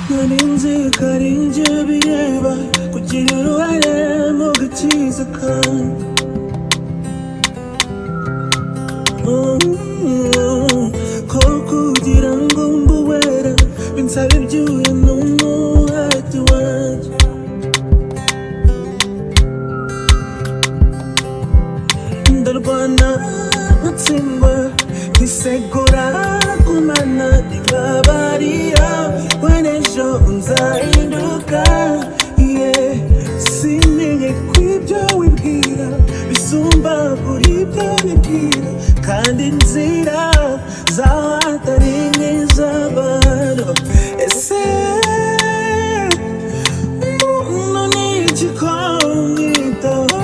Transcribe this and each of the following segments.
나는지 가린지 비해봐 꾸지로 하래 뭐같이 sak한 korkudiran gumbuwera binsalir juya numu hatuwaj Dalbana utsingwa nisegura kumana dibabaria Wenejo unzahinduka yeah Simenye kwibyo wibwira bisumba kuri byo nibwira kandi inzira zawe atari nk'iz'abantu ese umuntu ni iki ko umwitaho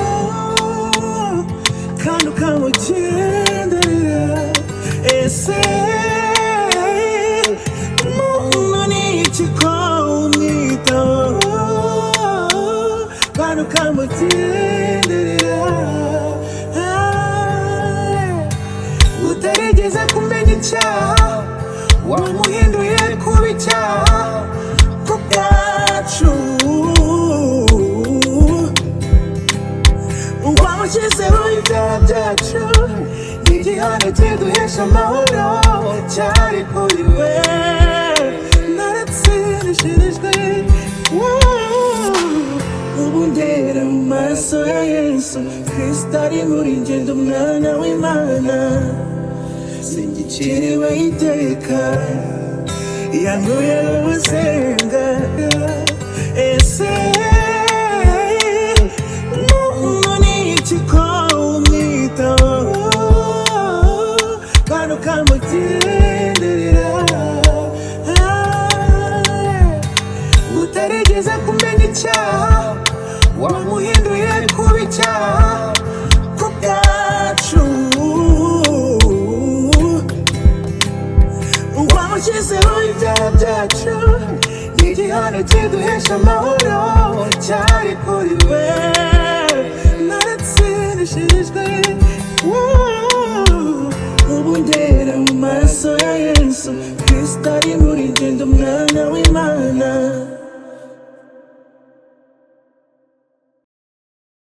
kandi ukamugenderera ese umuntu ni iki ko umwitaho kandi ukamugenderera utarigeze kumenya icyaha wamuhinduye kuba icyaha ku bwacu wamushyizeho ibyaha byacu igihano kiduhesha amahoro cyari kuri we naratsindishirijwe ubu ndera mu maso ya Yesu Kristo ari muri njye ndi umwana w'Imana singiciriwe iteka yankuye ubusenga ese umuntu ni iki ko umwitaho kandi ukamugenderera utarigeze kumenya icyaha wamuhinduye kuba icyaha ku bwacu wamushyizeho ibyaha byacu igihano kiduhesha amahoro cyari kuri we naratsindishirijwe